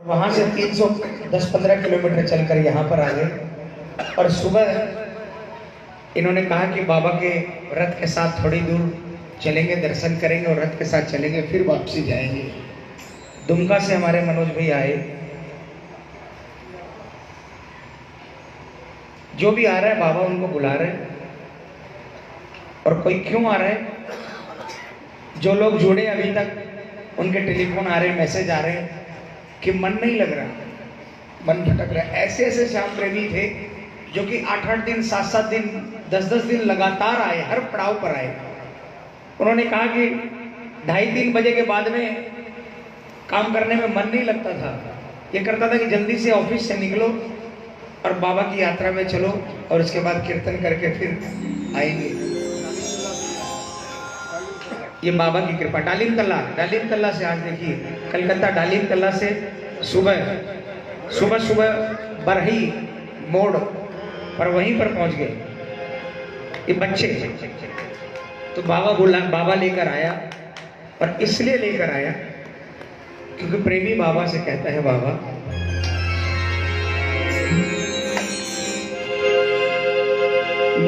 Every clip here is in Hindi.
वहाँ से 310-15 किलोमीटर चलकर यहाँ पर आ गए और सुबह इन्होंने कहा कि बाबा के रथ के साथ थोड़ी दूर चलेंगे, दर्शन करेंगे और रथ के साथ चलेंगे, फिर वापसी जाएंगे। दुमका से हमारे मनोज भाई आए। जो भी आ रहा है बाबा उनको बुला रहे हैं। और कोई क्यों आ रहा है, जो लोग जुड़े अभी तक उनके टेलीफोन आ रहे हैं, मैसेज आ रहे हैं कि मन नहीं लग रहा, मन भटक रहा है। ऐसे ऐसे श्याम प्रेमी थे जो कि 8-8 दिन, 7-7 दिन, 10-10 दिन लगातार आए, हर पड़ाव पर आए। उन्होंने कहा कि 2:30-3 बजे के बाद में काम करने में मन नहीं लगता था। ये करता था कि जल्दी से ऑफिस से निकलो और बाबा की यात्रा में चलो और उसके बाद कीर्तन करके फिर आएंगे। ये बाबा की कृपा। डालिम तल्ला से आज देखिए, कलकत्ता डालिम तल्ला से सुबह बरही मोड़ पर वहीं पर पहुंच गए ये बच्चे। तो बाबा लेकर आया, और इसलिए लेकर आया क्योंकि प्रेमी बाबा से कहता है, बाबा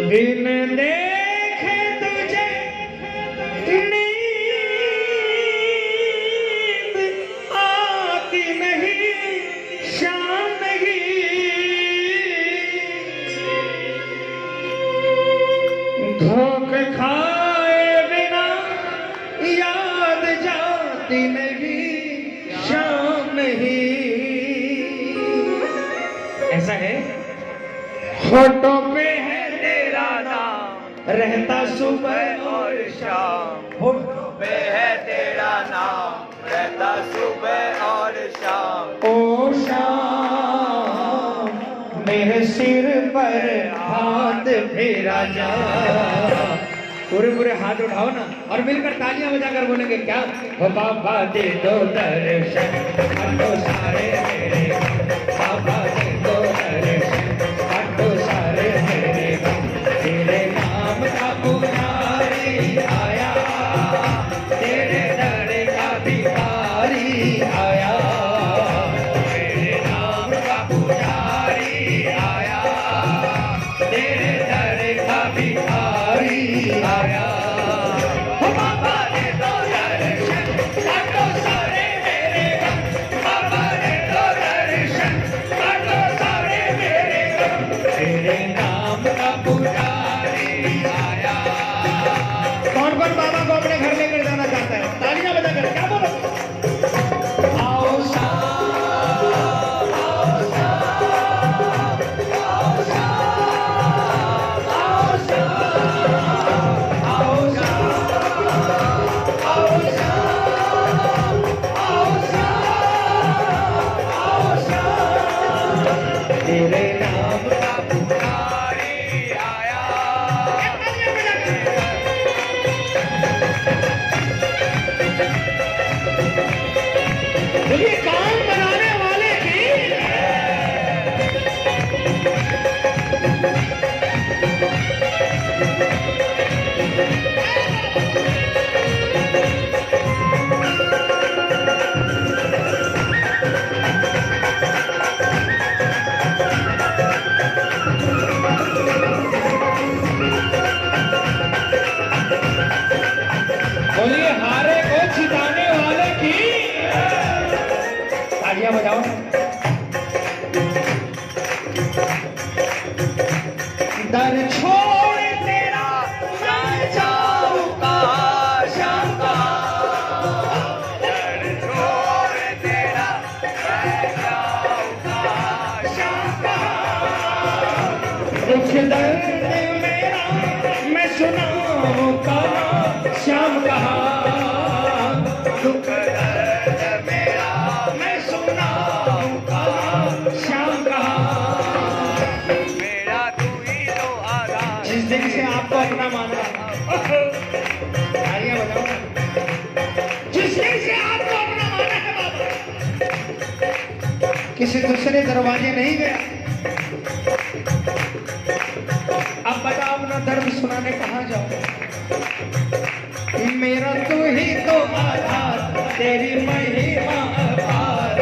बिन देखे तुझे नींद आती नहीं, शाम नहीं, धोखे खाए बिना याद जाती नहीं, शाम नहीं। ऐसा है, होठों पे है तेरा नाम, रहता सुबह और शाम। होठों पे है तेरा नाम, रहता सुबह और शाम। ओ शाम मेरे सिर पर हाथ फेरा जा। पूरे हाथ उठाओ ना और मिलकर तालियां बजाकर बोलेंगे क्या? हो बाबा दे दो दर्शन, हटो सारे मेरे गम, बाबा दे दो दर्शन, हटो सारे मेरे गम। तेरे नाम का पुजारी आया, तेरे दर का भिखारी आया, तेरे नाम का पुजारी आया, तेरे दर का भिखारी आया। हो बाबा दे दो दर्शन, हटो सारे मेरे गम, बाबा दे दो दर्शन, हटो सारे मेरे गम। तेरे नाम का पुजारी आया। कौन कौन बाबा को अपने घर लेकर जाना चाहता है? तालियां बजाकर क्या बोलो? आओ तेरे नाम का पुजारी आया। बोलिए काम बनाने वाले की। बोलिए हारे को जिताने वाले की। तालियां बजाओ। दर छोड़ तेरा मैं जाऊं कहाँ, शाम कहाँ। दर छोड़ तेरा मैं जाऊं कहाँ, शाम कहाँ। दुख दर्द मेरा मैं सुनाऊं कहाँ, श्याम कहाँ। दुख दर्द मेरा मैं सुनाऊं कहाँ, श्याम कहाँ। मेरा तू ही तो आधार। जिस दिन से आपको अपना माना, तालियां बजाओ। जिस दिन से आपको अपना माना है बाबा, किसी दूसरे दरवाजे नहीं गया। अब बता अपना दर्द सुनाने कहाँ जाओ? मेरा तू ही तो आधार, तेरी महिमा अपार।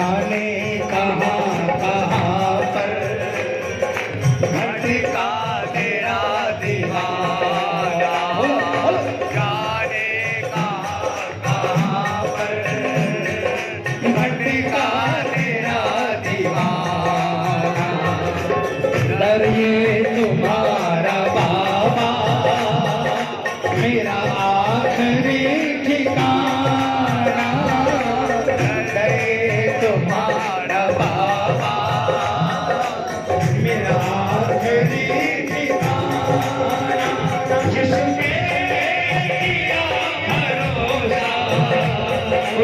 जाने कहाँ कहाँ पर भटका तेरा दीवाना, जाने कहाँ कहाँ पर भटका तेरा दीवाना। दर ये तुम्हारा बाबा मेरा आखिरी ठिकाना। दर ये तुम्हारा बाबा मेरा आखिरी ठिकाना। जिसने किया भरोसा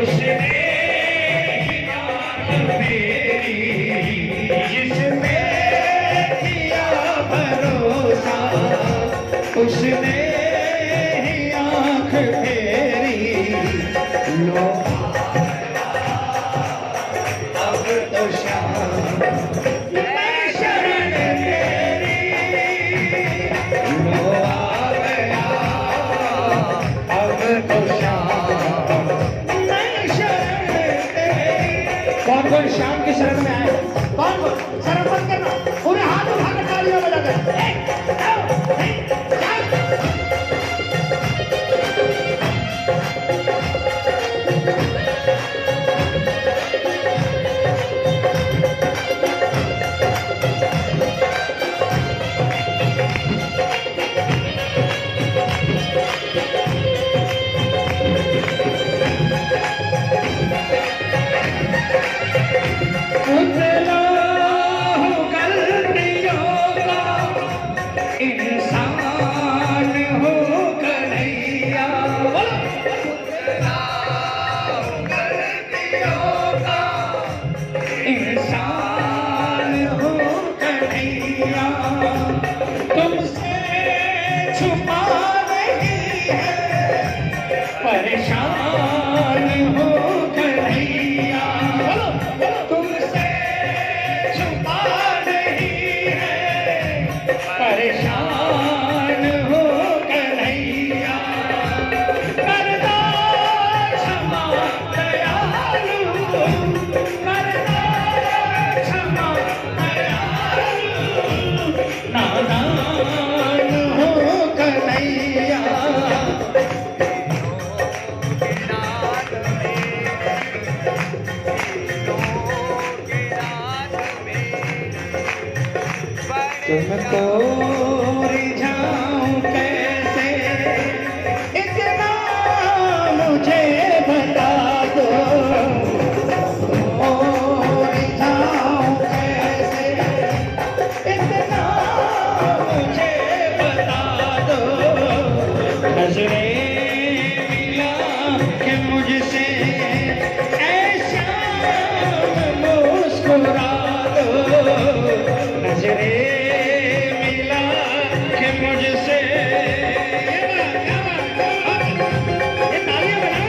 उसने मेरी, जिसने किया भरोसा उसने ही आँख फेरी। लो अब तो शाम मैं शरण तेरी, लो आ गया अब तो शाम मैं शरण तेरी। कौन कौन शाम की शरण में आए? कौन कौन? शरण मत करना, पूरे हाथ उठाकर तालियां बजाकर। एक, दो, तीन, चार। उतला हूँ गलतियों का, इंसान हूँ कन्हैया। उतला हूँ गलतियों का, इंसान हूँ कन्हैया। तुमसे छुपा नहीं है, परेशान हूँ कन्हैया। तुमसे छुपा नहीं है, परेशान हो कन्हैया। करना क्षमा दयालु, करना क्षमा दयालु, नादान हो कन्हैया। तुमको रिझाऊं कैसे इतना मुझे बता दो। तुमको रिझाऊं कैसे इतना मुझे बता दो। नजरें मिला के मुझसे ऐसा मुस्कुरा दो। नजरें मिला के मुझसे, ये तालियां बजाओ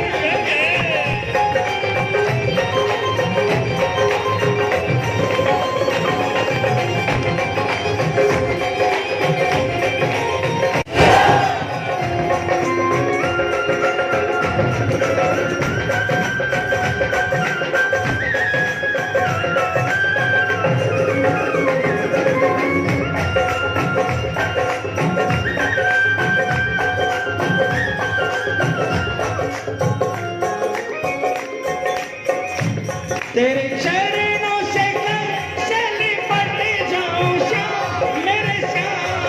तेरे चरणों से कैसे लिपट जाऊं श्याम मेरे श्याम।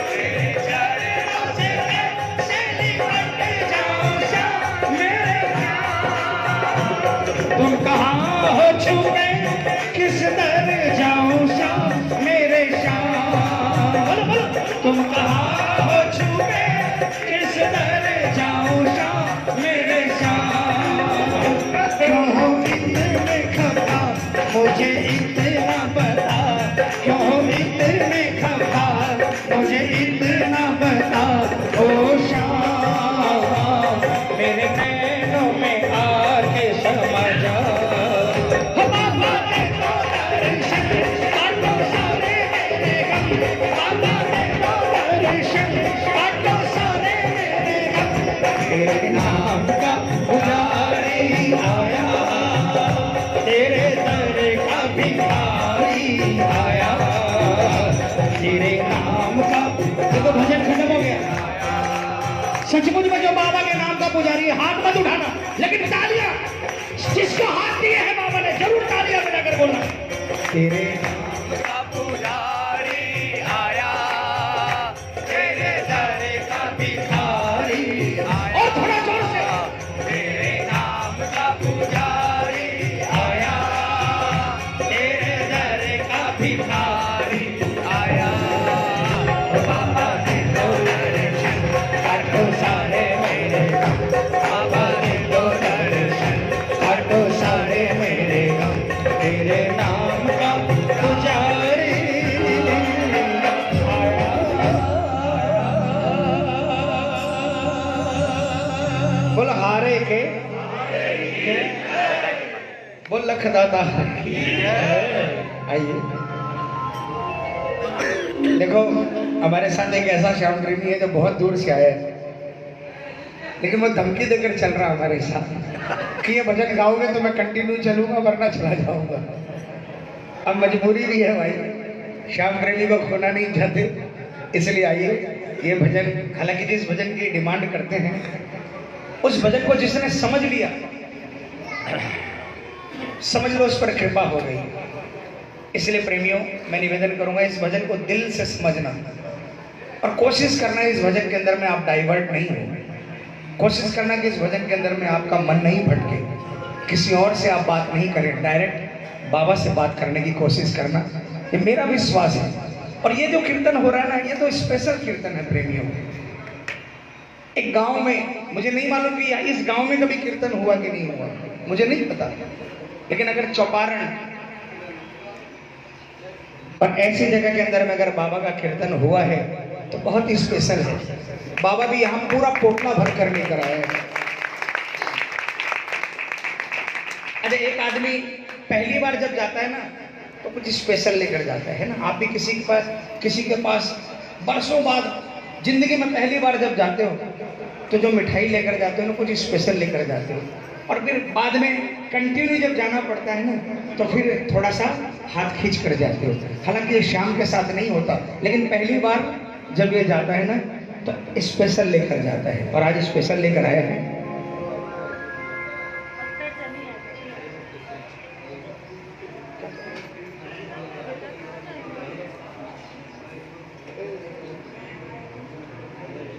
तेरे चरणों से कैसे लिपट जाऊं श्याम मेरे श्याम। तुम कहाँ हो छुपे किस दर जाऊं श्याम मेरे श्याम। बोलो बोलो, तुम कहाँ हो छुपे किस दर जाऊं श्याम मेरे श्याम। क्यों हो इतने खफा मुझे इतना बता, क्यों हो इतने खफा मुझे इतना बता। ओ शाम मेरे नैनों में आके समा जा। बाबा ने तो दर्शन काटो सारे मेरे गम, बाबा ने तो दर्शन काटो सारे मेरे गम। तेरे नाम का पुजारी आया, सचमुच में जो बाबा के नाम का पुजारी है, हाथ मत उठाना, लेकिन तालियां जिसको हाथ दिए हैं बाबा ने, जरूर तालियां बजाकर बोलना। तेरे नाम का पुजारी आया, तेरे दर का भिखारी आया। और थोड़ा जोर से। तेरे नाम का पुजारी आया, तेरे दर का भिखारी आया। बाबा दे दो दर्शन, काटो सारे मेरे गम। बाबा दे दो दर्शन, काटो सारे मेरे गम। तेरे नाम का पुजारी आया। बोल हारे के बोल लखदाता। आइए देखो, हमारे साथ एक ऐसा श्याम प्रेमी है जो बहुत दूर से आया है, लेकिन वो धमकी देकर चल रहा है हमारे साथ कि ये भजन गाओगे तो मैं कंटिन्यू चलूंगा वरना चला जाऊंगा। अब मजबूरी भी है भाई, श्याम प्रेमी को खोना नहीं चाहते, इसलिए आइए ये भजन। हालांकि जिस भजन की डिमांड करते हैं उस भजन को जिसने समझ लिया, समझ लो उस पर कृपा हो गई। इसलिए प्रेमियों, मैं निवेदन करूंगा इस भजन को दिल से समझना और कोशिश करना इस भजन के अंदर में आप डाइवर्ट नहीं हो। कोशिश करना कि इस भजन के अंदर में आपका मन नहीं भटके, किसी और से आप बात नहीं करें, डायरेक्ट बाबा से बात करने की कोशिश करना, ये मेरा विश्वास है। और ये जो कीर्तन हो रहा है ना, ये तो स्पेशल कीर्तन है प्रेमियों। एक गांव में, मुझे नहीं मालूम कि इस गांव में कभी कीर्तन हुआ कि नहीं हुआ, मुझे नहीं पता, लेकिन अगर चौपारण और ऐसी जगह के अंदर में अगर बाबा का कीर्तन हुआ है तो बहुत ही स्पेशल है। बाबा भी यहाँ पूरा पोटला भर कर लेकर आए हैं। अरे एक आदमी पहली बार जब जाता है ना तो कुछ स्पेशल लेकर जाता है ना। आप भी किसी के पास बरसों बाद जिंदगी में पहली बार जब जाते हो तो जो मिठाई लेकर जाते हो ना, कुछ स्पेशल लेकर जाते हो, और फिर बाद में कंटिन्यू जब जाना पड़ता है ना तो फिर थोड़ा सा हाथ खींच कर जाते हो। हालांकि ये शाम के साथ नहीं होता, लेकिन पहली बार जब ये जाता है ना तो स्पेशल लेकर जाता है, और आज स्पेशल लेकर आया है।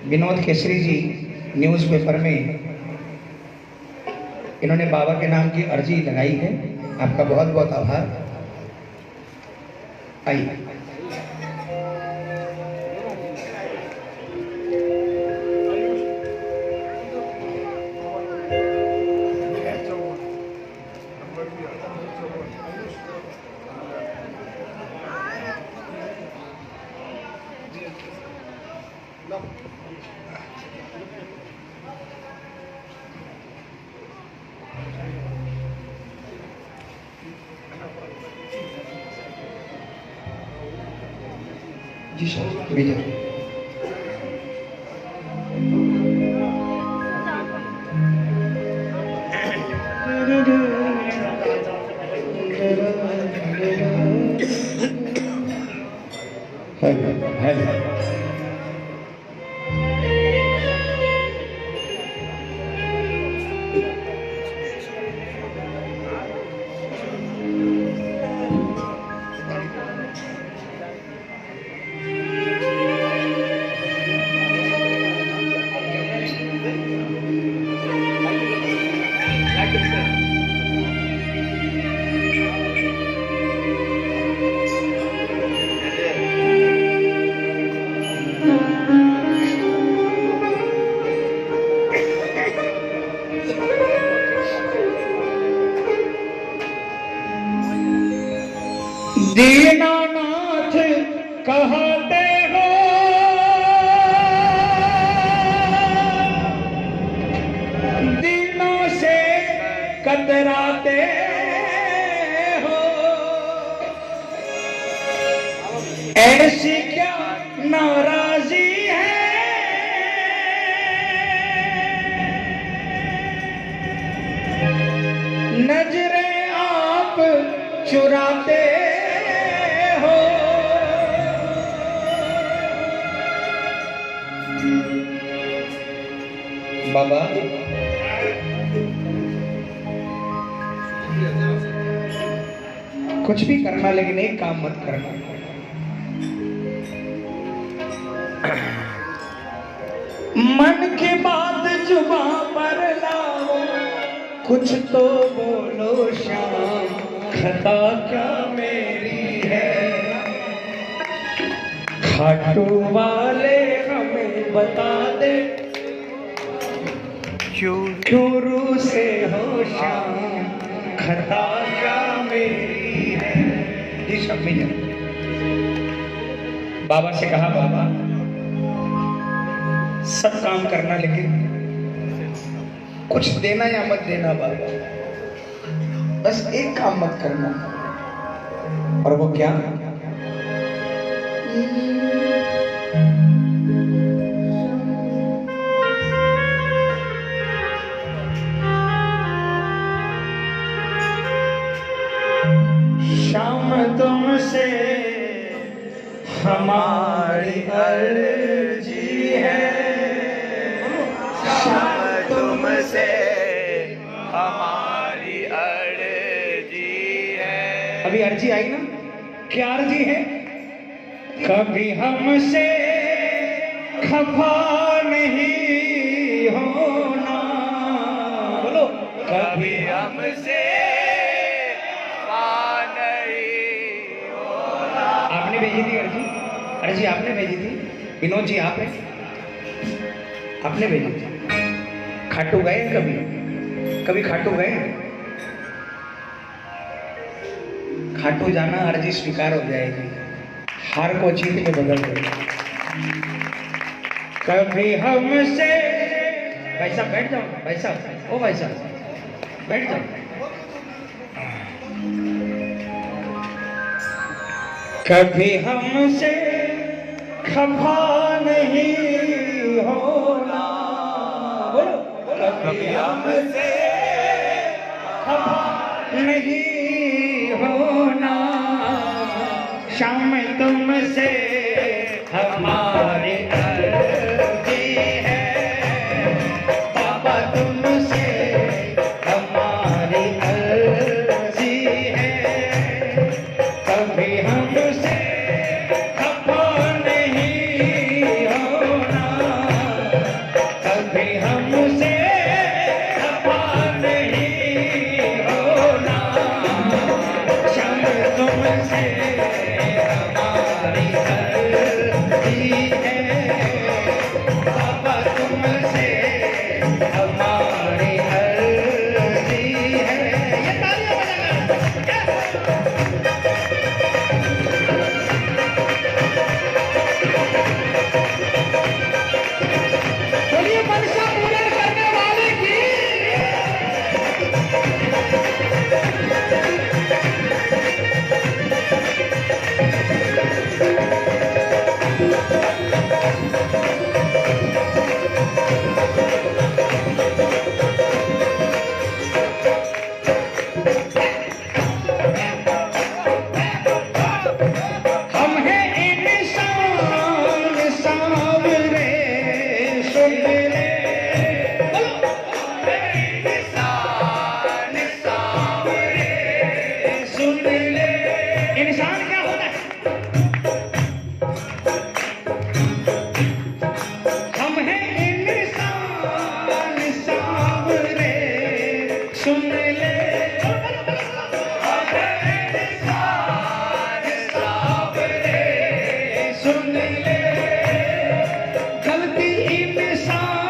विनोद केसरी जी न्यूज़पेपर में इन्होंने बाबा के नाम की अर्जी लगाई है। आपका बहुत बहुत आभार। आइए जी सर, विजय। है दीनानाथ कहते हो, दीनों से कतराते हो, ऐसी क्या नाराजी है, नजरें आप चुराते हो। बाबा कुछ भी करना लेकिन एक काम मत करना। मन की बात जुबां पर लाओ, कुछ तो बोलो श्याम, खता क्या मेरी है। खाटू वाले हमें बता दे, क्यों रूसे हो श्याम, खता क्या मेरी है। जी शम्मी जी बाबा से कहा, बाबा सब काम करना लेकिन कुछ देना या मत देना बाबा, बस एक काम मत करना। और वो क्या? शाम तुमसे हमारी अर्जी है, शाम तुमसे हमारी अर्जी है। अभी अर्जी आई ना, क्या अर्जी है? कभी हमसे खफा नहीं होना, बोलो कभी हमसे आपने भेजी थी अर्जी, अर्जी आपने भेजी थी विनोद जी, आपने भेजी थी। खाटू गए कभी? कभी खाटू गए? खाटू जाना अर्जी स्वीकार हो जाएगी, हार को जीत में बदल देगी। कभी हमसे, भाई साहब बैठ जाओ, भाई साहब, ओ भाई साहब बैठ जाओ। कभी हमसे खफा नहीं होना, बोलो कभी हमसे खफा नहीं होना, शाम तुमसे हमारी अर्जी है, बाबा तुमसे हमारी अर्जी है। कभी हमसे खफा नहीं होना, कभी हमसे खफा नहीं होना, शाम तुमसे हमारी अर्जी है, बाबा तुमसे हमारी अर्जी है। ये तालियां बजाना। बोलिए मनसा पूर्ण करने वाले की। हम हैं इंसान सांवरे, सुन ले, इंसान सांवरे, सुन ले। इंसान क्या होता है? हम हैं इंसान सांवरे, सुन ले। सुन ले, गलती इंसान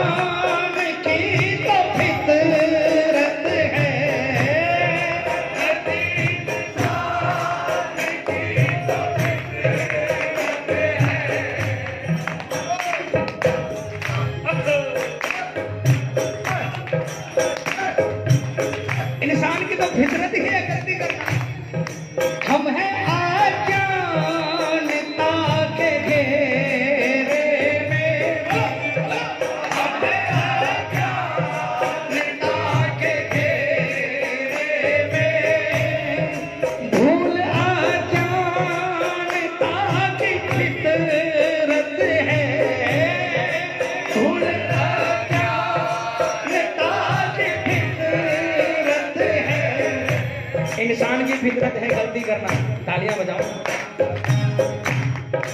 इंसान की फितरत है गलती करना, तालियां बजाओ।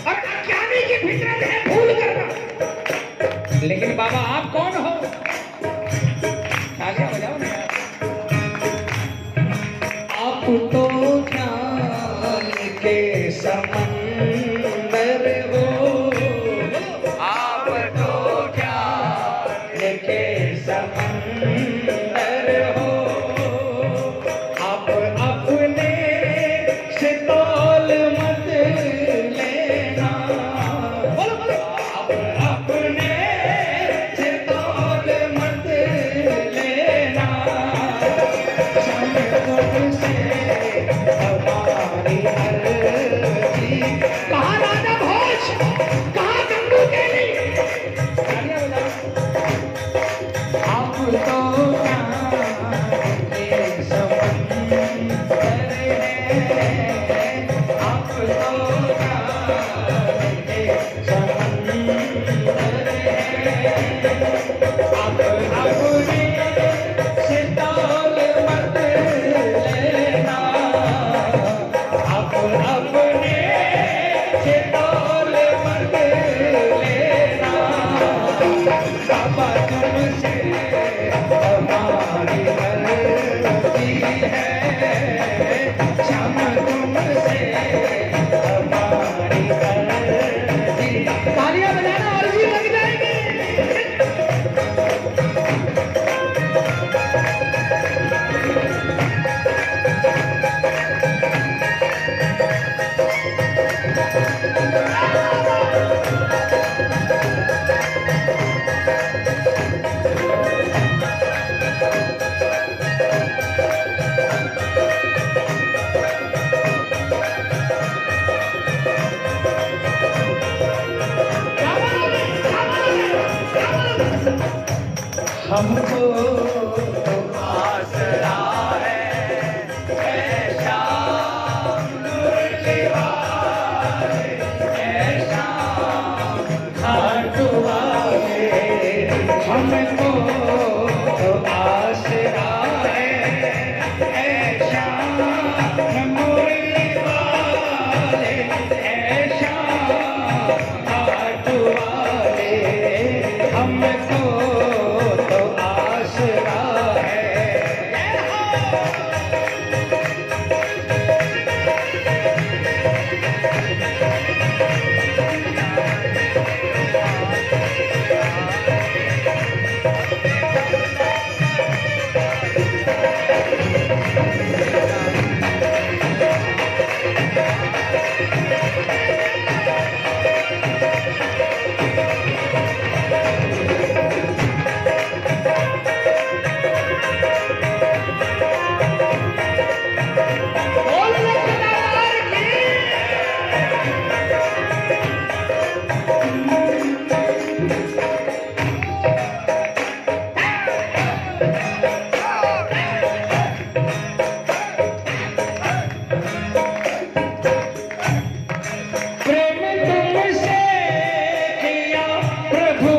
और अज्ञानी की फितरत है भूल करना। लेकिन बाबा आप कौन हो? तालियां बजाओ ना यार। आप तो ज्ञान के समंदर हो, आप तो ज्ञान के समंदर हो। आप अपने से तौल मत लेना, आप अपने से तौल मत लेना। क्षण तुमसे हमारी अर्जी। कहाँ राजा भोज, कहाँ गंगू केली? तालियां बजाओ। आप तो ज्ञान के समंदर हैं, आप तो ज्ञान के समंदर हैं। आप अपने से तौल मत लेना, आप अपने से तौल मत लेना। बाबा तुमसे हमारी अर्जी है, श्याम तुमसे हमारी अर्जी। तालियां बजाना, अर्जी लग जाएगी। हमको आसरा है ऐसा खाटुआ है, हमको आसरा है ऐसा मुरली वाले, ऐसा खाटुआ है। हमको तो आसरा है। प्रेम तुमसे किया प्रभु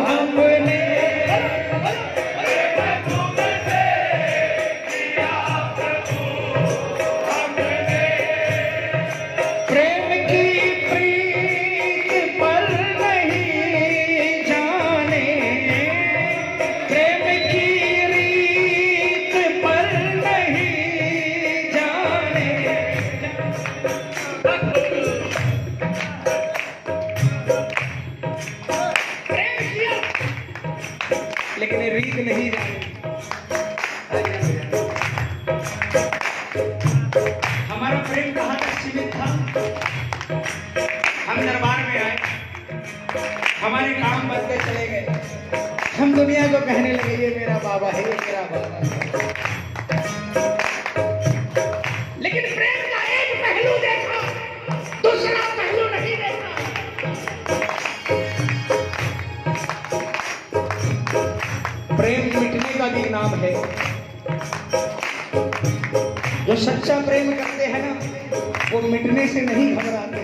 हमने, प्रेम की प्रीत पर नहीं जाने, प्रेम की रीत पर नहीं जाने। लेकिन ये रीत नहीं जानी। हमारा प्रेम कहाँ तक सीमित था? हम दरबार में आए, हमारे काम बंद के चले गए। हम दुनिया को कहने लगे ये मेरा बाबा है, ये मेरा बाबा है। लेकिन प्रेम का एक पहलू देखा, दूसरा पहलू नहीं देखा। प्रेम मिटने का भी नाम है। जो सच्चा प्रेम करते हैं ना, वो मिटने से नहीं घबराते।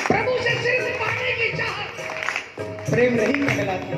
प्रभु से सिर्फ पाने की चाहत प्रेम नहीं कहलाती।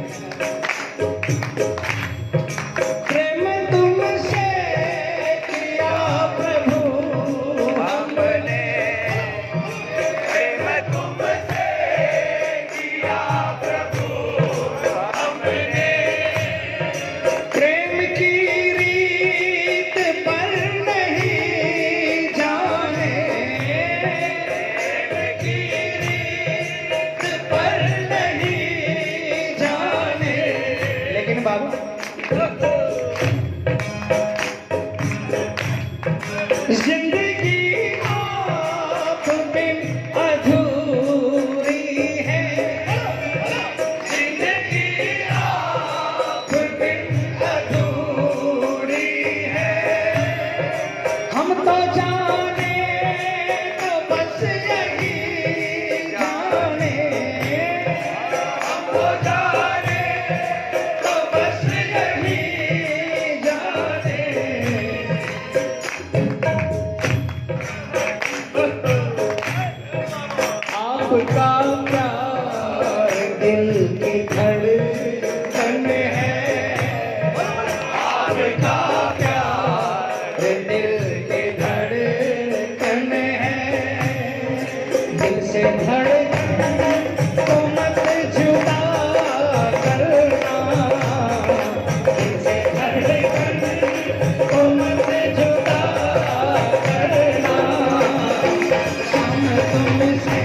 बाबा। जिंदगी आप बिन अधूरी है, जिंदगी आप बिन अधूरी है। हम तो जाने तो बस यही जाने, हम तो जाने तो बस यही जाने। आपका प्यार दिल की धड़कन है, आपका प्यार दिल की धड़कन है। दिल से धड़कन को मत जुदा करना, दिल से धड़कन को मत जुदा करना। हम तुमसे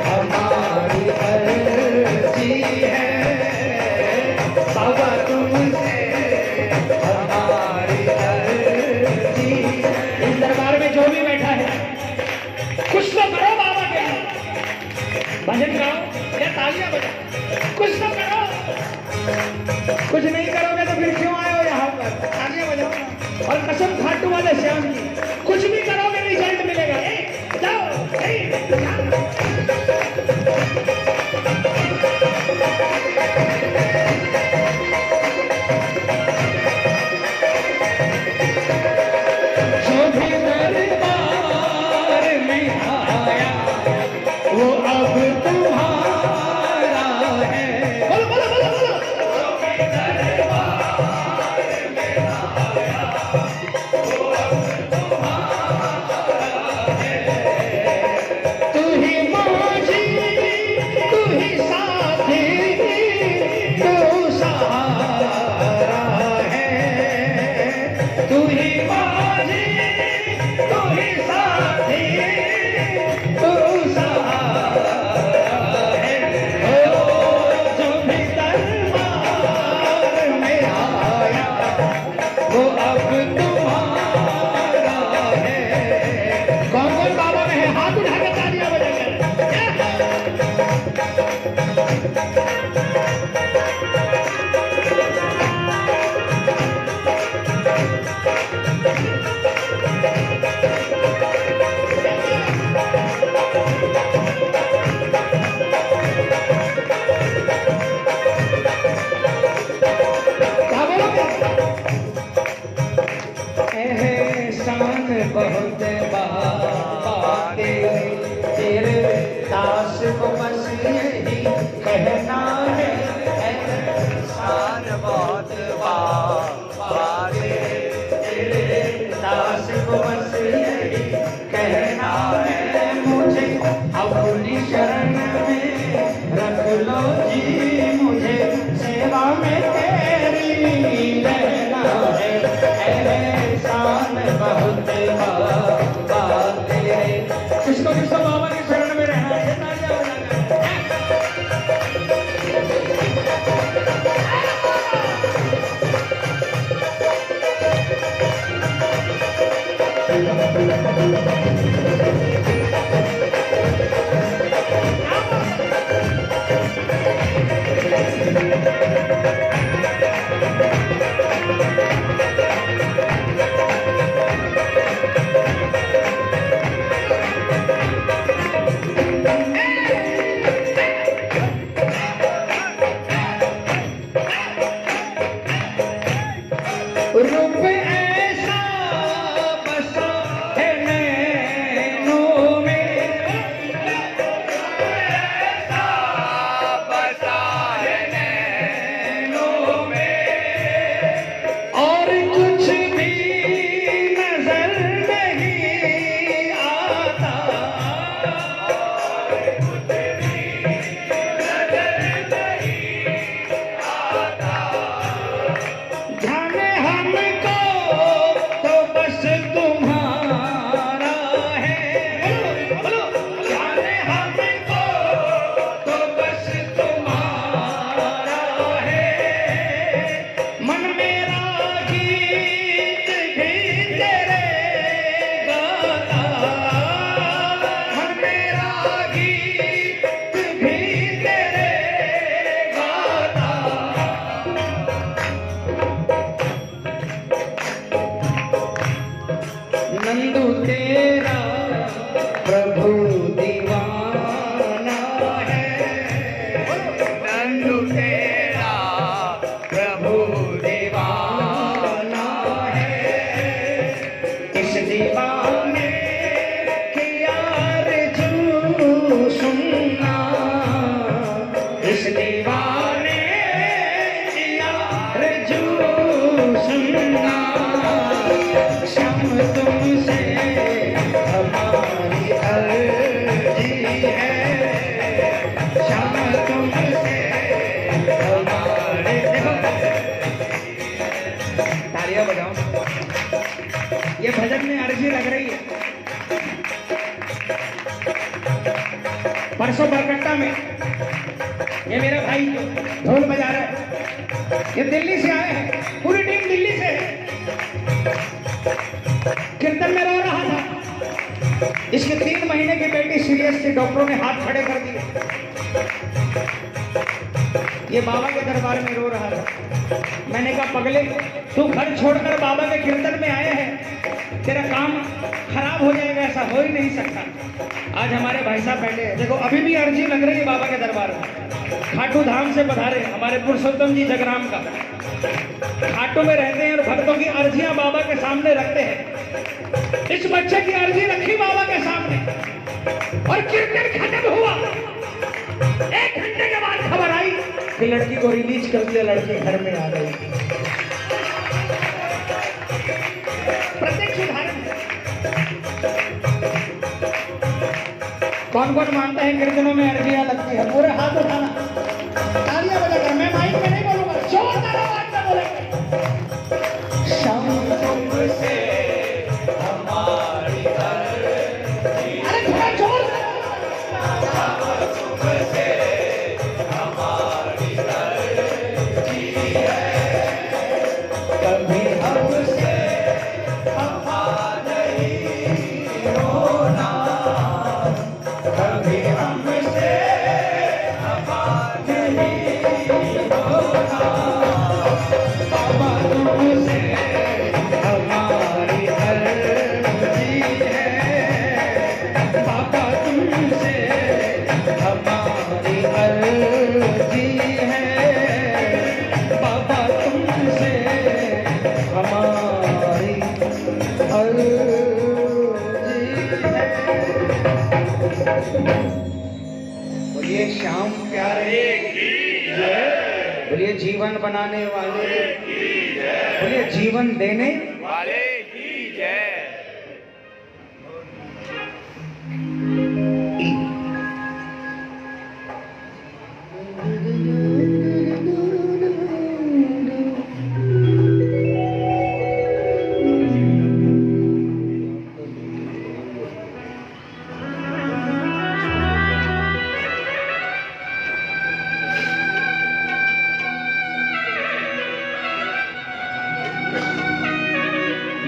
हमारी अर्जी है, बाबा तुमसे हमारी अर्जी। इस दरबार में जो भी बैठा है कुछ तो करो बाबा के लिए, भजन गाओ या तालियां बजाओ, कुछ तो करो। कुछ नहीं करोगे तो फिर क्यों आए हो यहाँ पर? तालियां बजाओ ना। और कसम खाटू वाले श्याम की, कुछ भी करोगे रिजल्ट मिलेगा। जाओ जाओ। जो भी दरबार में आया वो अब तुम्हारा है। बोलो बोलो बोलो बोलो। जो भी दरबार में आया वो अब तुम्हारा है। तू ही माझी, तू ही साथी, तू सहारा है। तू ही माझी, तू ही साथी, तू सहारा है। ओ जो भी दरबार में आया वो अब तुम्हारा है। कौन कौन बाबा में है? हाथ उठा के तालियां बजाएंगे। क्या बोलोगे? एहसान बहुत बाबा तेरे दास को बस यही कहना है। एहसान बहुत बाबा तेरे दास को बस यही कहना है। मुझे अपनी शरण में रख लो जी, मुझे सेवा में तेरी रहना है। एहसान बहुत बाबा तेरे। किसको किसको बाबा की शरण में रहना है? तालियां रूप ऐसा बसा है नैनों भजन में अर्जी लग रही है। परसों बरकट्टा में ये मेरा भाई ढोल बजा रहा है, ये दिल्ली से आए हैं, पूरी टीम दिल्ली से है। कीर्तन में रो रहा था, इसके 3 महीने की बेटी सीरियस थी, डॉक्टरों ने हाथ खड़े कर दिए। ये बाबा के दरबार में रो रहा था। मैंने कहा पगले, तू घर छोड़कर बाबा के कीर्तन में आए हैं, तेरा काम खराब हो जाएगा, ऐसा हो ही नहीं सकता। आज हमारे भाई साहब बैठे हैं, देखो अभी भी अर्जी लग रही है बाबा के दरबार में। खाटू धाम से पधारे हमारे पुरुषोत्तम जी जगराम का, खाटू में रहते हैं और भक्तों की अर्जियां बाबा के सामने रखते हैं। इस बच्चे की अर्जी रखी बाबा के सामने और कीर्तन खत्म हुआ। 1 घंटे के बाद खबर आई कि लड़की को रिलीज कर दिया, लड़की घर में आ गई। प्रत्यक्ष उदाहरण। कौन कौन मानता है कीर्तनों में अर्जियां लगती है? पूरे हाथ उठाना, तालियां बजाकर। मैं माइक में नहीं बोलूंगा, जोरदार आवाज में बोलेंगे। शाम तुमसे हमारी अर्जी, अरे थोड़ा जोर से। तुमसे हमारी अर्जी है, कभी हमसे खफा नहीं होना, कभी हमसे खफा नहीं होना। बाबा तुमसे हमारी अर्जी है, बाबा तुमसे हमारी अर्जी है, बाबा तुमसे हमारी अर्जी है। बोलिए श्याम प्यारे की जय, बोलिए जीवन बनाने वाले की जय, बोलिए जीवन देने वाले की जय।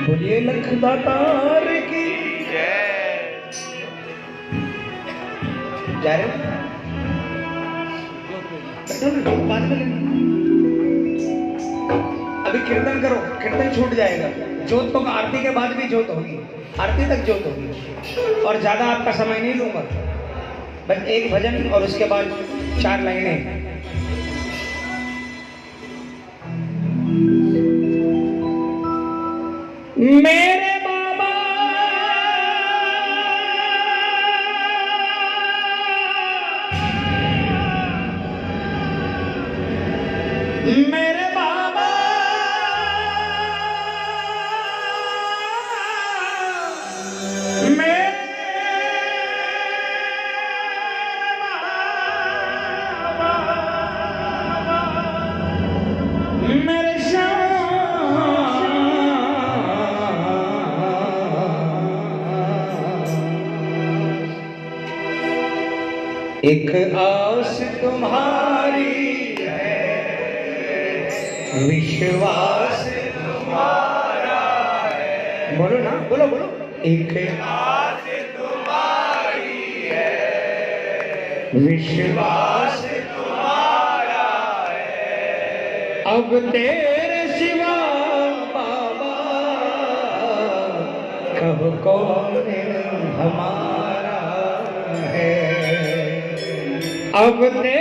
बोलिए लखदातार की जय। जा रहे हो? बाद में लेना। अभी कीर्तन करो, कीर्तन छूट जाएगा। जोत तो आरती के बाद भी जोत होगी, आरती तक जोत होगी। और ज्यादा आपका समय नहीं लूंगा, बस एक भजन और उसके बाद 4 लाइनें। मेरे बाबा मेरे बाबा मेरे एक आस तुम्हारी है, विश्वास तुम्हारा है। बोलो ना, बोलो बोलो। एक आस तुम्हारी है, विश्वास तुम्हारा है। अब तेरे सिवा बाबा कब कौन हमारा है। अब तेरे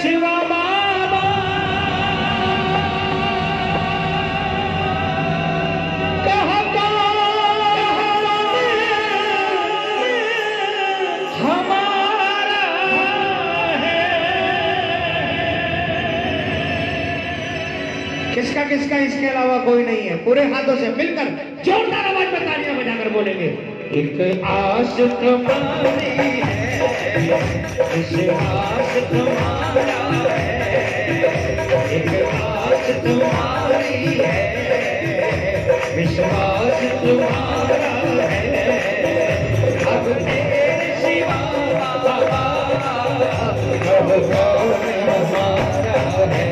सिवा बाबा कहाँ हमारा है। किसका किसका इसके अलावा कोई नहीं है। पूरे हाथों से मिलकर जोरदार आवाज में तालियां बजाकर बोलेंगे। एक आस तुम्हारी है, विश्वास तुम्हारा है। एक आस तुम्हारी है, विश्वास तुम्हारा है, अब तेरे सिवा बाबा कहो कौन हमारा है,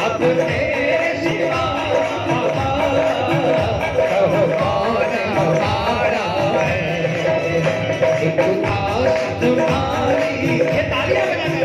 अब तेरे सिवा बाबा कहो कौन हमारा है। एक आस तुम्हारी, ये तालियां बजाकर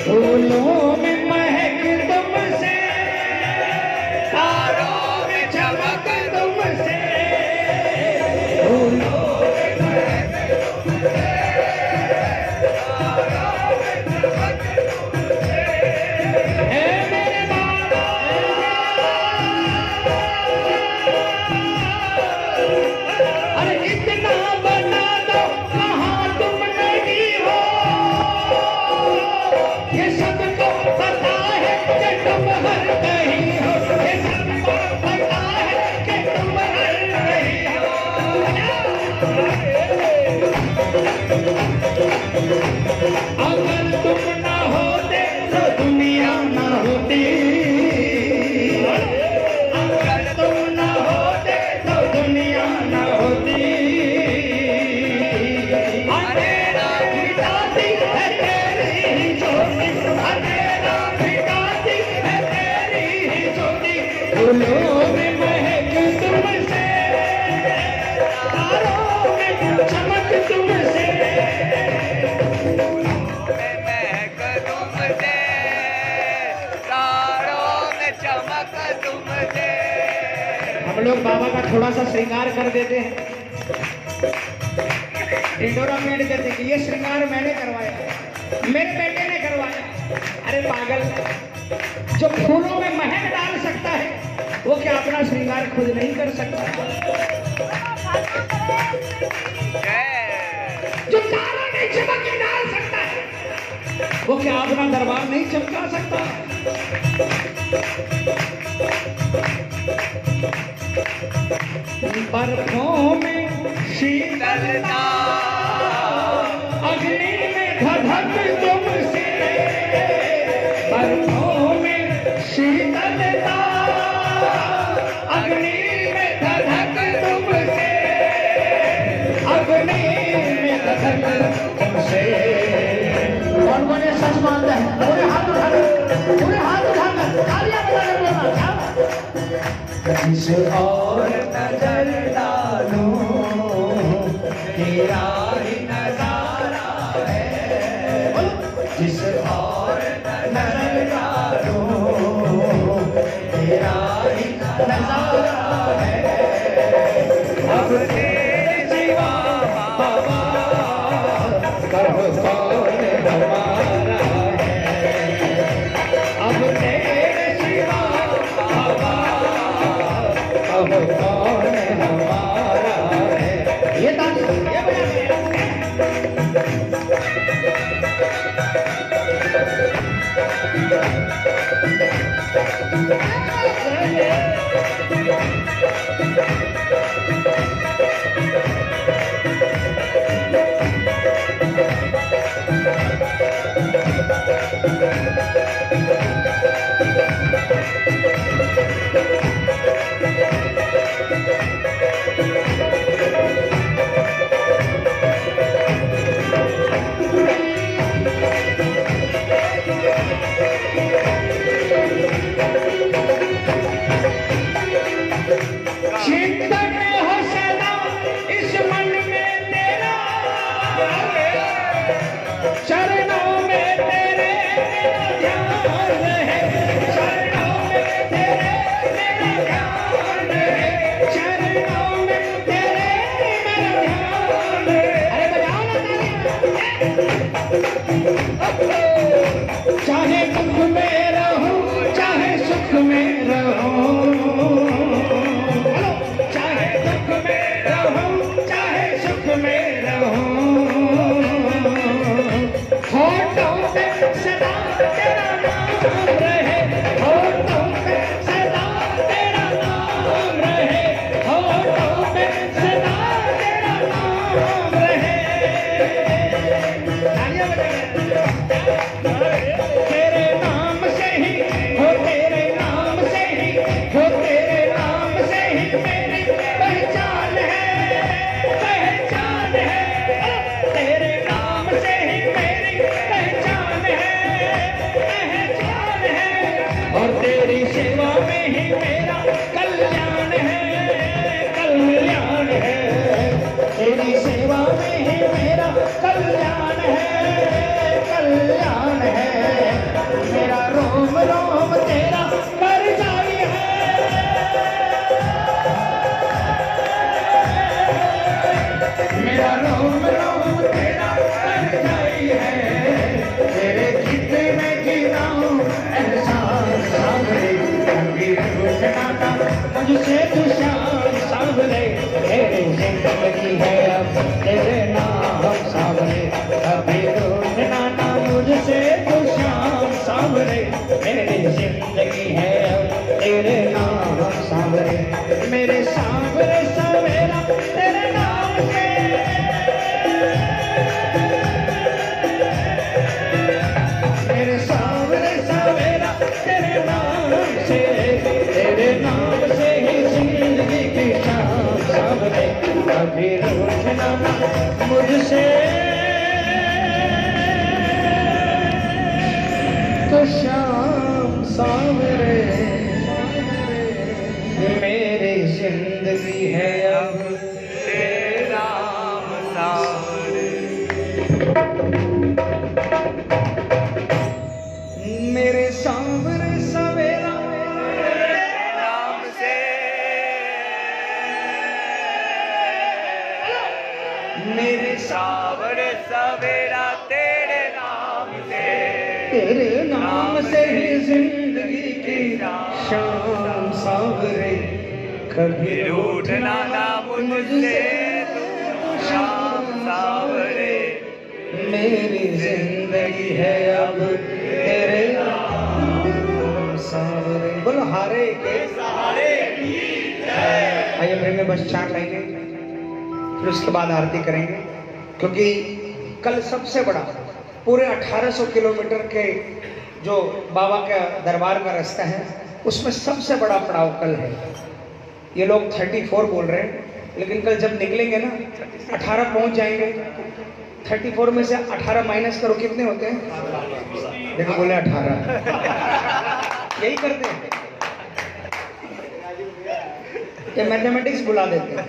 फूलों में महक तुमसे, तारों में चमक तुमसे, फूलों में महक तुमसे, तारों में चमक तुमसे, हे मेरे बाबा। अरे इतना बता दो कहाँ तुम नहीं हो, ये सबको पता है कि तुम हर कहीं हो, ये सबको पता है कि तुम हर कहीं हो। अगर तुम ना होते तो दुनिया ना होती, अगर तुम ना होते तो दुनिया ना होती। अंधेरा मिटाती है तेरी ही ज्योति, अंधेरा मिटाती है तेरी ही ज्योति, फूलों में महक तुमसे, तारों में चमक तुमसे, में महक तुमसे, तारों में चमक तुमसे। हम लोग बाबा का थोड़ा सा श्रृंगार कर देते हैं, ढिंढोरा पीट देते कि ये श्रृंगार मैंने करवाया, मेरे बेटे ने करवाया। अरे पागल, जो फूलों में महक डाल सकता है वो क्या अपना श्रृंगार खुद नहीं कर सकता? जो तारा नहीं चमक के डाल सकता है वो क्या अपना दरबार नहीं चमका सकता? बर्फों में शीतलता, अग्नि में धधक तुमसे, बर्फों में शीतलता, अग्नि में धधक तुमसे, अग्नि में धधक तुमसे। कौन बोले सच मानता है? पूरे हाथ उठाकर, पूरे हाथ उठाकर तालियां बजाकर बोलना क्या? जिस और नजर डालो तेरा ही नजारा है, जिस और नजर डालो तेरा ही नजारा है, अब तेरे सिवा बाबा कहो कौन हमारा है, अब तेरे सिवा बाबा कहो कौन हमारा है। ये ताली ये बजा चाहे दुख में रहूं चाहे मेरा रोम रोम तेरा परछाई है, तेरे जितने गिनाऊं एहसान सावरे, कभी रूठना ना मुझसे तू श्याम सावरे, तेरी जिंदगी है अब तेरे नाम सावरे, कभी रूठना ना मुझसे तू श्याम सावरे, मेरी जिंदगी है अब तेरे नाम सावरे, मेरे सावरे सवेरा तेरे नाम से, मेरे सावरे सवेरा तेरे नाम से, तेरे नाम से ही जिंदगी की शाम सावरे, कभी रूठना ना मुझसे तो शाम सावरे, मेरी जिंदगी है अब तेरे नाम सावरे, मेरे सावरे सवेरा तेरे नाम से, मेरे सावरे सवेरा तेरे नाम से, तेरे नाम से ही जिंदगी की शाम सावरे, कभी रूठना ना मुझसे तू शाम सावरे, मेरी जिंदगी है अब तेरे नाम सावरे। बोलो हारे के सहारे की जय। आइए मेरे में बस 4 लाइनें, फिर उसके बाद आरती करेंगे, क्योंकि कल सबसे बड़ा पूरे 1800 किलोमीटर के जो बाबा का दरबार का रास्ता है उसमें सबसे बड़ा पड़ाव कल है। ये लोग 34 बोल रहे हैं, लेकिन कल जब निकलेंगे ना 18 पहुंच जाएंगे। 34 में से 18 माइनस करो, कितने होते हैं? देखो बोले 18 यही करते हैं, ये मैथमेटिक्स बुला देते हैं।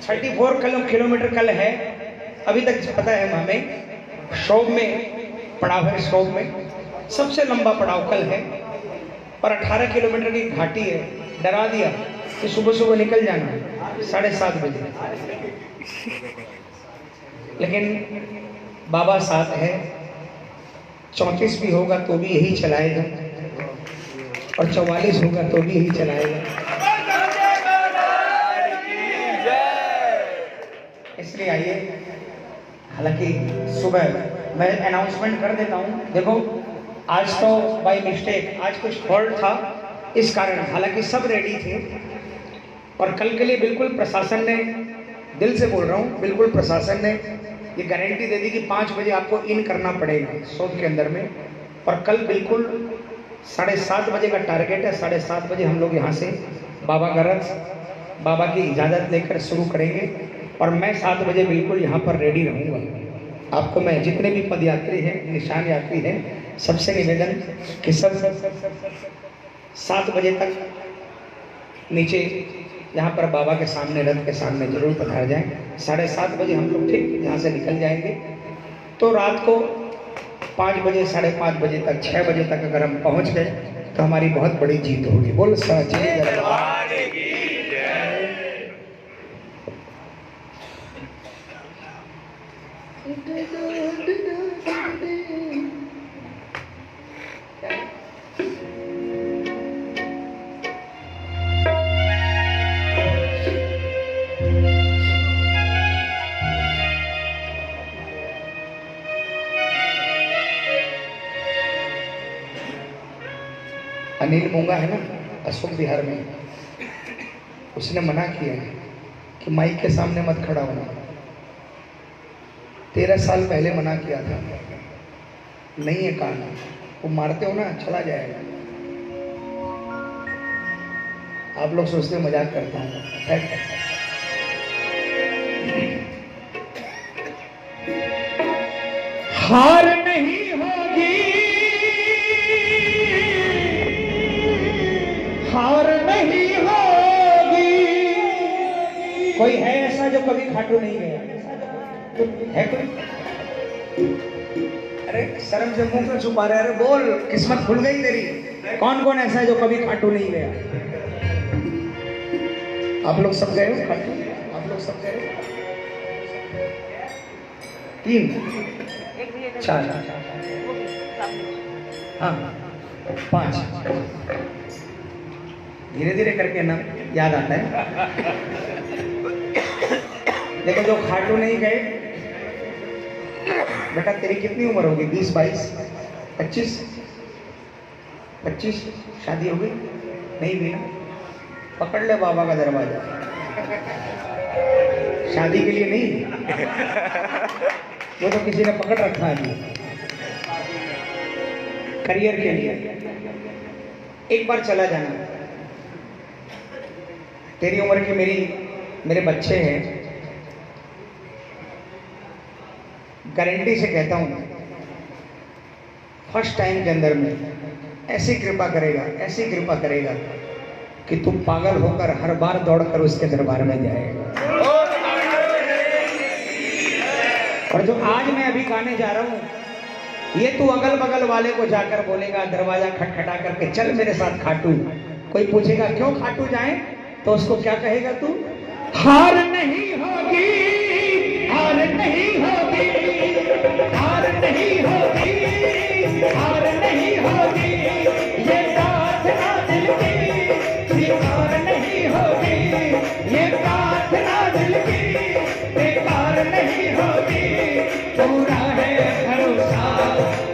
34 किलोमीटर कल है, अभी तक पता है हमें। शोभ में पड़ाव है, शोभ में सबसे लंबा पड़ाव कल है, और 18 किलोमीटर की घाटी है। डरा दिया कि सुबह सुबह निकल जाना 7:30 बजे, लेकिन बाबा साथ है। 34 भी होगा तो भी यही चलाएगा, और 44 होगा तो भी यही चलाएगा। इसलिए आइए, हालांकि सुबह मैं अनाउंसमेंट कर देता हूँ। देखो आज तो बाय मिस्टेक आज कुछ फॉल्ट था, इस कारण, हालांकि सब रेडी थे, और कल के लिए बिल्कुल प्रशासन ने, दिल से बोल रहा हूँ, बिल्कुल प्रशासन ने ये गारंटी दे दी कि 5 बजे आपको इन करना पड़ेगा शोध के अंदर में। और कल बिल्कुल 7:30 बजे का टारगेट है। 7:30 बजे हम लोग यहाँ से बाबा का रथ, बाबा की इजाज़त लेकर शुरू करेंगे, और मैं 7 बजे बिल्कुल यहाँ पर रेडी रहूँगा। आपको मैं, जितने भी पदयात्री हैं, निशान यात्री हैं, सबसे निवेदन कि सब 7 बजे तक नीचे यहाँ पर बाबा के सामने, रथ के सामने जरूर पधार जाएं। 7:30 बजे हम लोग ठीक यहाँ से निकल जाएंगे, तो रात को 5 बजे, 5:30 बजे तक, 6 बजे तक अगर हम पहुँच गए तो हमारी बहुत बड़ी जीत होगी। बोल सच्चे दरबार की जय। अनिल मूंगा है ना अशोक विहार में, उसने मना किया कि माइक के सामने मत खड़ा होना। 13 साल पहले मना किया था, नहीं है कान, वो मारते हो ना चला जाएगा। आप लोग सोचते मजाक करता हूँ, हार नहीं होगी, हार नहीं होगी। कोई है ऐसा जो कभी खाटू नहीं गया? है कोई? अरे शर्म से मुंह क्यों छुपा रहे? अरे बोल, किस्मत खुल गई तेरी। कौन कौन ऐसा है जो कभी खाटू नहीं गया? आप लोग सब गए हो खाटू? आप लोग सब गए हो? 3 4 हाँ 5 धीरे धीरे करके ना याद आता है। लेकिन जो खाटू नहीं गए, बेटा तेरी कितनी उम्र होगी? 20 22 25 25 शादी हो गई? नहीं भी ना? पकड़ ले बाबा का दरवाजा। शादी के लिए नहीं, वो तो किसी ने पकड़ रखा है अभी, करियर के लिए। एक बार चला जाना। तेरी उम्र के मेरे बच्चे हैं, गारंटी से कहता हूं फर्स्ट टाइम के अंदर में ऐसी कृपा करेगा कि तुम पागल होकर हर बार दौड़कर उसके दरबार में जाएगा। और जो आज मैं अभी गाने जा रहा हूं, ये तू अगल बगल वाले को जाकर बोलेगा, दरवाजा खटखटा करके, चल मेरे साथ खाटू। कोई पूछेगा क्यों खाटू जाए, तो उसको क्या कहेगा तू? हार नहीं होगी, हार नहीं होगी, हार नहीं होगी, हार नहीं होगी, ये प्रार्थना दिल की स्वीकार नहीं होगी, ये प्रार्थना दिल की बेकार नहीं होगी। पूरा है भरोसा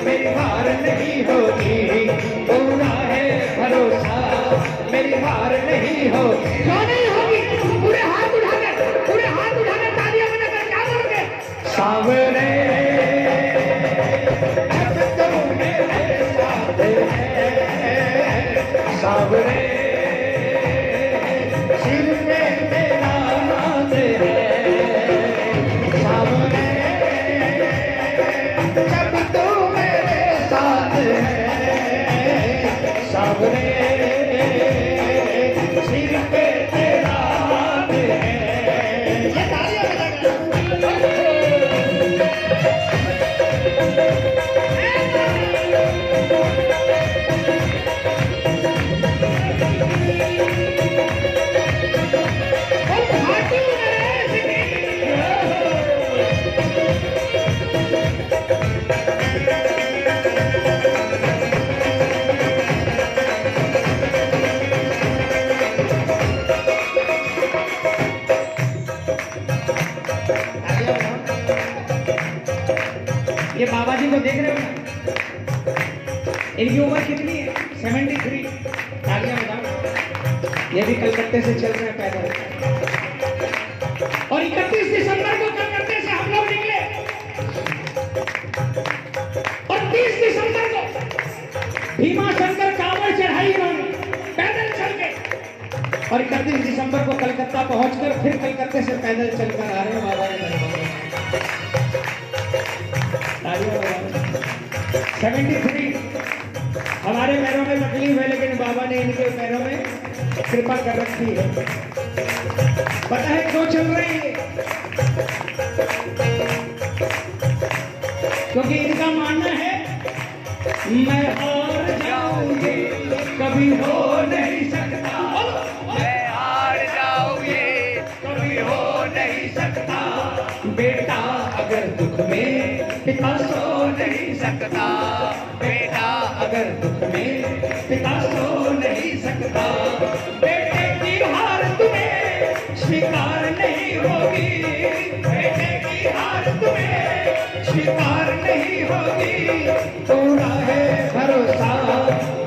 मेरी हार नहीं होगी, पूरा है भरोसा मेरी हार नहीं होगी। क्यों नहीं होगी? पूरे हाथ उठाकर तालियां बजाकर क्या बोलोगे? सावरे जब तुम मेरे साथ है, सावरे सिर पे मेरा हाथ है, सावरे जब तुम मेरे साथ है, सावरे सिर पे तेरा हाथ है। ये तालियां बजाकर ये बाबा जी को देख रहे हो ना? इनकी उम्र कितनी है? 73। तालियां बजाओ। ये भी कलकत्ते से चल रहे हैं पैदल। और 31 दिसंबर को कलकत्ते से हम लोग निकले, और 30 दिसंबर को भीमा शंकर कांवड़ चढ़ाई इन्होंने पैदल चल के, और 31 दिसंबर को कलकत्ता पहुंचकर फिर कलकत्ते से पैदल चलकर आ रहे हैं बाबा के दरबार में। 73। हमारे पैरों में तकलीफ है, लेकिन बाबा ने इनके पैरों में कृपा कर रखी है। पता है क्यों चल रही है? क्योंकि इनका मानना है मैं हार जाऊंगी कभी हो नहीं सकता, मैं हार जाऊंगी कभी हो नहीं सकता, बेटा अगर दुख में पिता सो नहीं सकता, बेटा अगर दुख में पिता सो नहीं सकता, बेटे की हार तुम्हें स्वीकार नहीं होगी, बेटे की हार तुम्हें स्वीकार नहीं होगी। पूरा है भरोसा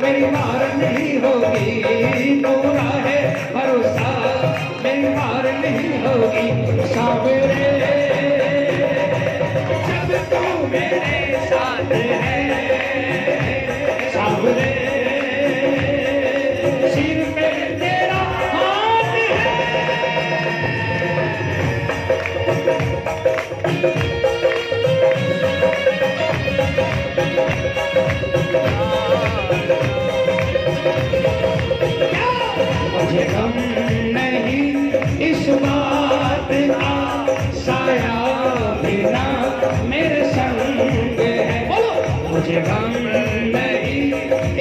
मेरी हार नहीं होगी, पूरा है भरोसा मेरी हार नहीं होगी। सावरे जब तू मेरे साथ है, सावरे सिर पे तेरा हाथ मुझे गम नहीं इस बात का, साया बिना मेरे संग है। बोलो मुझे गम नहीं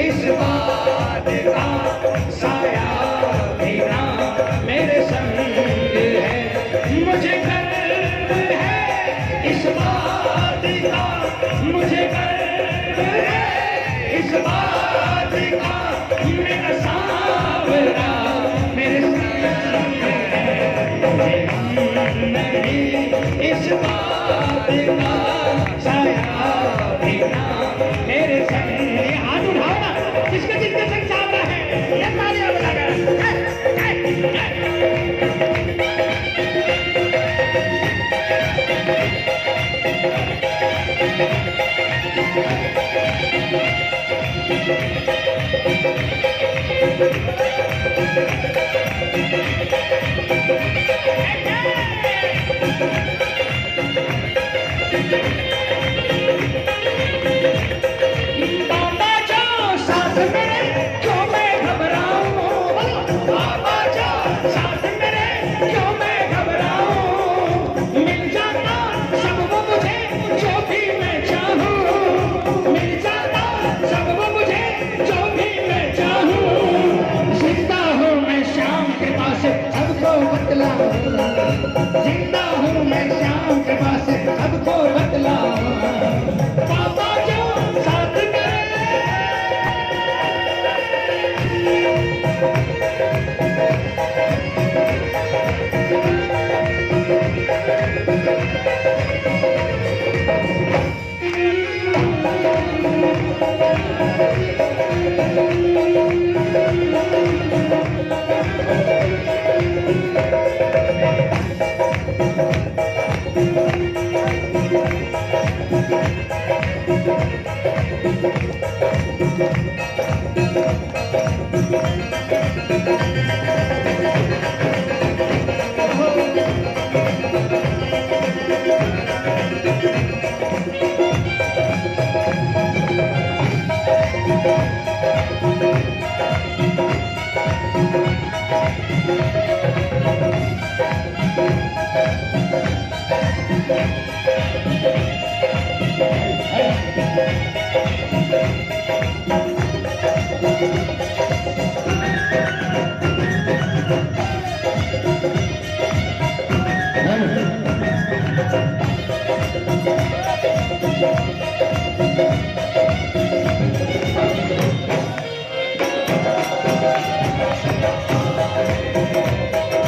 इस बात का, साया बिना मेरे संग बाबा जो साथ मेरे क्यों मैं घबराऊं, बाबा जो साथ मेरे क्यों मैं घबराऊं, मिल जाता सब वो मुझे जो भी मैं चाहूं, मिल जाता सब वो मुझे जो भी मैं चाहूं, जिंदा हूँ मैं शाम के पास सबको बतलाऊं, जिंदा हूँ मैं शाम के पास सबको बतलाऊं, बाबा जो साथ मेरे।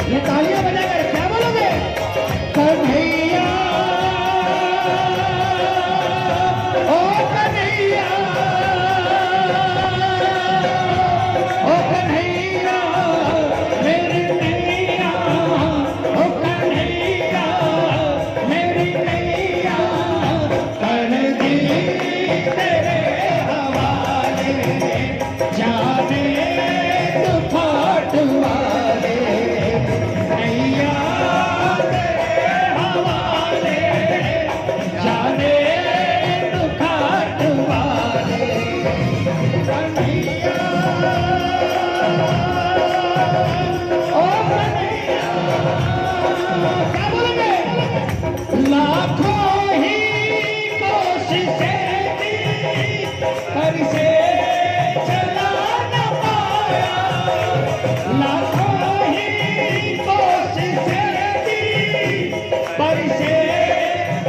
ये तालियां बजाकर क्या बोलोगे? कन्हैया, ओ कन्हैया, ओ कन्हैया, मेरी नैया, ओ कन्हैया, मेरी नैया, कर दी तेरे हवाले, जाने तू फाट वाले, नैया तेरे हवाले, जाने तू फाट वाले, कन्हैया, ओ कन्हैया, क्या बोलोगे? लाखों ही कोशिशें की, पर से चला न पाया, लाखों ही कोशिशें की, पर से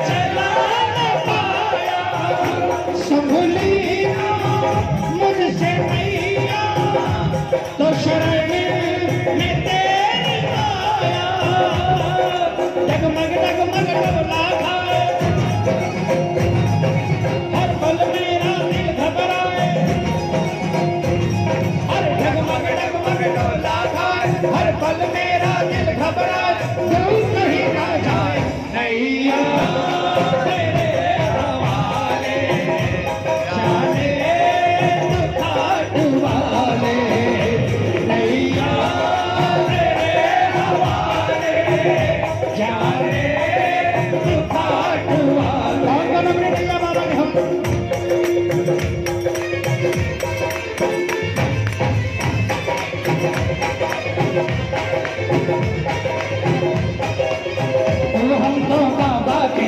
चला न पाया, संभली ना मुझसे नैया, तो शरण में तेरी आया, डगमग डगमग डोला खाए, हर पल मेरा दिल घबराए, हर डगमग डगमग डोला खाए, हर पल मेरा दिल घबराए, क्यों कहीं ना जाए, नैया तेरे हवाले, जाने तू खाट वाले, नैया तेरे हवाले, जाने तू खाट वाले। कौन कौन अपने नैया बाबा के हम हम तो बाबा के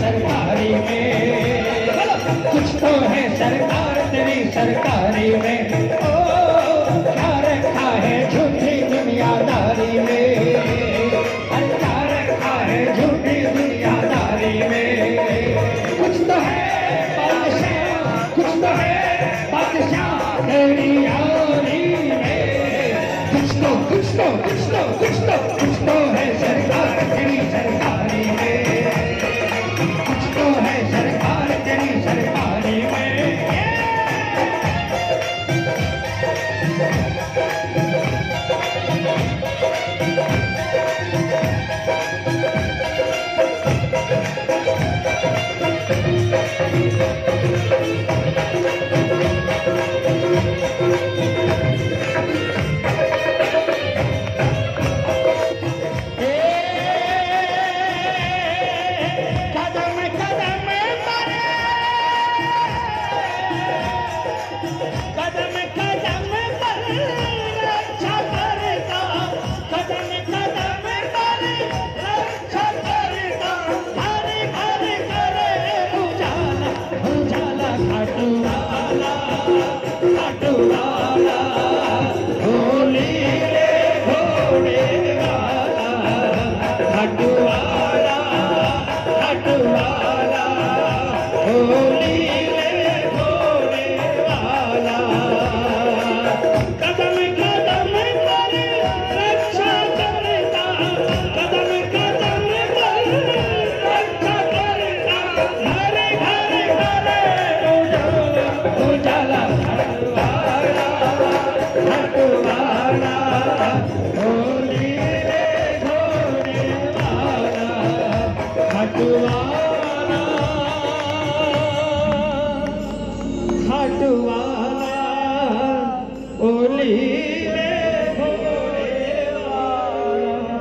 सरकारी में, कुछ तो है सरकार तेरी सरकारी में। ओ क्या रखा है झूठी दुनियादारी में, क्या रखा है झूठी दुनियादारी में। कुछ तो है बादशाह, कुछ तो है बादशाह तेरी यारी में। कुछ तो कुछ तो कुछ तो कुछ तो कुछ तो है सरकार तेरी सरकारी में, कुछ तो है सरकार तेरी सरकारी में।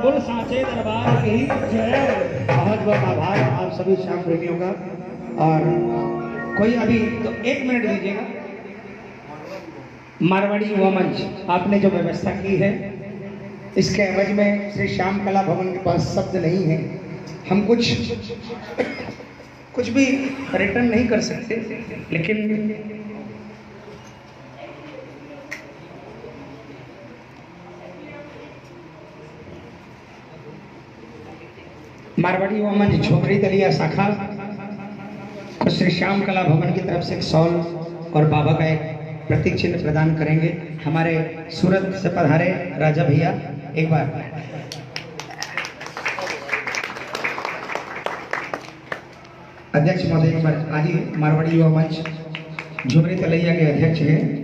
बोल साचे दरबार की जय। बहुत बहुत आभार आप सभी श्याम प्रेमियों का। और कोई अभी तो 1 मिनट दीजिएगा। मारवाड़ी युवा मंच आपने जो व्यवस्था की है, इसके एवज में श्री श्याम कला भवन के पास शब्द नहीं है। हम कुछ भी रिटर्न नहीं कर सकते, लेकिन मारवाड़ी युवा मंच झोपड़ी तलिया शाखा को श्री श्याम कला भवन की तरफ से एक शॉल और बाबा का एक प्रतीक चिन्ह प्रदान करेंगे। हमारे सूरत से पधारे राजा भैया, एक बार अध्यक्ष महोदय एक बार आइए। मारवाड़ी युवा मंच झुमरी तलैया के अध्यक्ष हैं।